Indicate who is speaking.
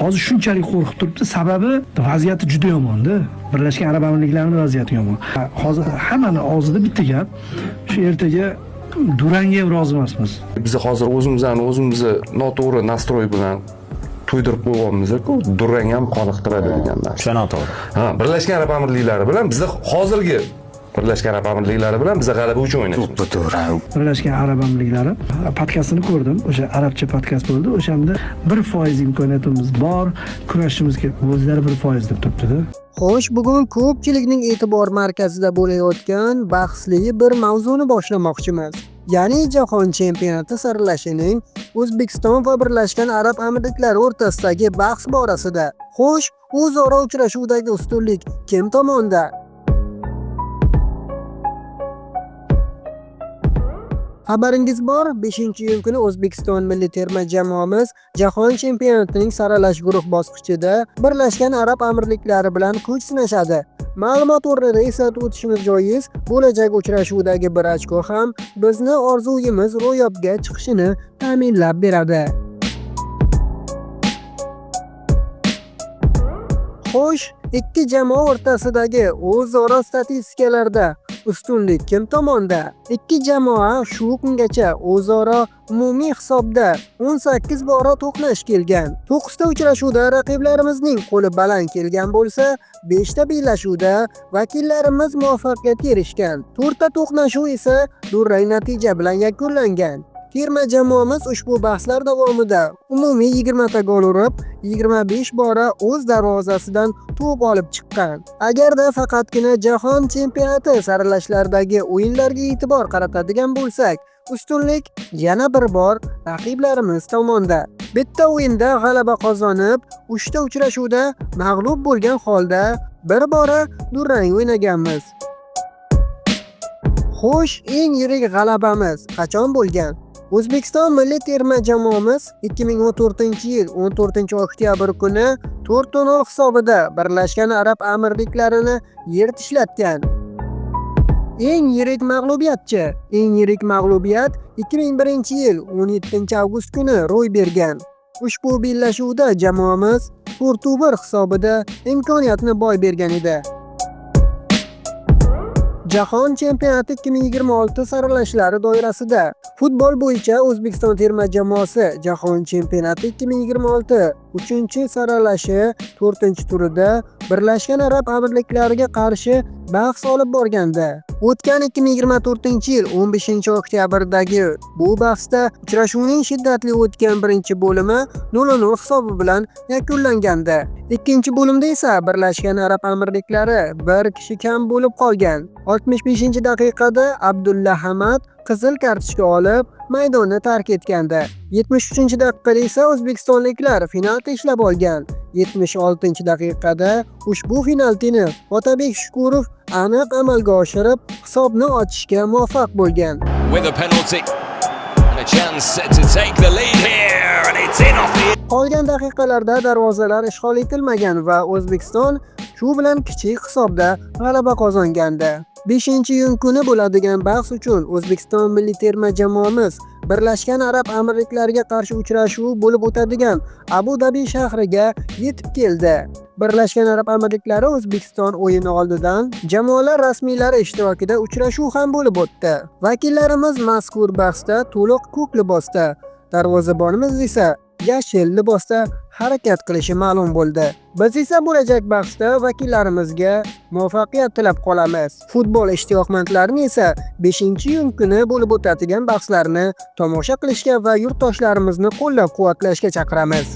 Speaker 1: Hozir shunchalik qo'rqib turibdi, sababi vaziyati juda yomon-da. Birlashgan Arab Amirliklarining vaziyati yomon. Hozir hammani og'zida bitta gap, shu ertaga Duranga ham rozi emasmiz.
Speaker 2: Biz hozir o'zimizni noto'g'ri nastroy bilan to'ydirib qo'yganmiz-ku, durang ham qoniqtiradi degan narsa.
Speaker 3: Shu noto'g'ri.
Speaker 2: Birlashgan Arab Amirliklari bilan biz hozirgi Birlashgan Arab Amirliklari bilan biz g'alaba uchun o'ynaymiz.
Speaker 1: Birlashgan Arab Amirliklari podkastini ko'rdim. O'sha arabcha podkast bo'ldi. O'shanda 1% imkoniyatimiz bor, kurashishimizga o'zlari 1% deb turibdi-da.
Speaker 4: Xo'sh, bugun ko'pchilikning e'tibor markazida bo'layotgan bahsli bir mavzuni boshlamoqchimiz. Ya'ni Jahon chempionati saralashining O'zbekiston va Birlashgan Arab Amirliklari o'rtasidagi bahs borasida. Xo'sh, o'zaro uchrashuvdagi ustunlik kim tomonda? Xabaringiz bor, 5-iyun kuni O'zbekiston milliy terma jamoamiz Jahon chempionatining saralash guruh bosqichida Birlashgan Arab Amirliklari bilan kuch sinashadi. Ma'lumot o'rnida eslatib o'tishimiz joiz, bo'lajak uchrashuvdagi bir ochko ham bizni orzuyimiz ro'yobga chiqishini ta'minlab beradi. Xo'sh, ikki jamoa o'rtasidagi o'zaro statistikalarda ustunlik kim tomonda? Ikki jamoa shu kungacha o'zaro umumiy hisobda 18 bora to'qnash kelgan. 9 ta uchrashuvda raqiblarimizning qo'li baland kelgan bo'lsa, 5 ta bellashuvda vakillarimiz muvaffaqiyatga erishgan. 4 ta to'qnashuv esa durang natija bilan yakunlangan. Terma jamoamiz ushbu bahslar davomida umumiy 20 ta gol urib, 25 bora o'z darvozasidan to'p olib chiqqan. Agarda faqatgina Jahon chempionati saralashlaridagi o'yinlarga e'tibor qaratadigan bo'lsak, ustunlik yana bir bor raqiblarimiz tomonda. Bitta o'yinda g'alaba qozonib, 3 ta uchrashuvda mag'lub bo'lgan holda bir bora durang o'ynaganmiz. Xo'sh, eng yirik g'alabamiz qachon bo'lgan? O'zbekiston milliy terma jamoamiz 2014-yil 14-oktyabr kuni 4-0 hisobida Birlashgan Arab Amirliklarini yer tishlatgan. Eng yirik mag'lubiyatchi? Eng yirik mag'lubiyat 2001-yil 17-avgust kuni ro'y bergan. Ushbu bellashuvda jamoamiz 4-1 hisobida imkoniyatni boy bergan edi. Jahon chempionati 2026 saralashlari doirasida futbol bo'yicha O'zbekiston terma jamoasi Jahon chempionati 2026 3-saralashi 4-turida Birlashgan Arab Amirliklariga qarshi bahs olib borganda, o'tgan 2024-yil 15-oktyabrdagi bu bahsda uchrashuvning shiddatli o'tgan birinchi bo'limi 0-0 hisobi bilan yakunlanganda, ikkinchi bo'limda esa Birlashgan Arab Amirliklari bir kishi kam bo'lib qolgan. 65-daqiqada Abdulla Hamad qizil kartochka olib maydonni tark etganda, 73-daqiqada esa o'zbekistonliklar penalti ishlab olgan. 76-daqiqada ushbu penaltini Otabek Shukurov aniq amalga oshirib, hisobni ochishga muvaffaq bo'lgan. Qolgan daqiqalarda darvozalar ishg'ol etilmagan va O'zbekiston shu bilan kichik hisobda g'alaba qozongandi. 5-iyun kuni bo'ladigan bahs uchun O'zbekiston milliy terma jamoamiz Birlashgan Arab Amirliklariga qarshi uchrashuv bo'lib o'tadigan Abu Dabi shahriga yetib keldi. Birlashgan Arab Amirliklari O'zbekiston o'yini oldidan jamoalar rasmiylari ishtirokida uchrashuv ham bo'lib o'tdi. Vakillarimiz mazkur bahsda to'liq ko'k libosda, darvozabonimiz esa yashil libosda harakat qilishi ma'lum bo'ldi. Biz esa bo'lajak bahsda vakillarimizga muvaffaqiyat tilab qolamiz. Futbol ishtiyoqmandlarini esa 5-iyun kuni bo'lib o'tadigan bahslarni tomosha qilishga va yurtdoshlarimizni qo'llab-quvvatlashga chaqiramiz.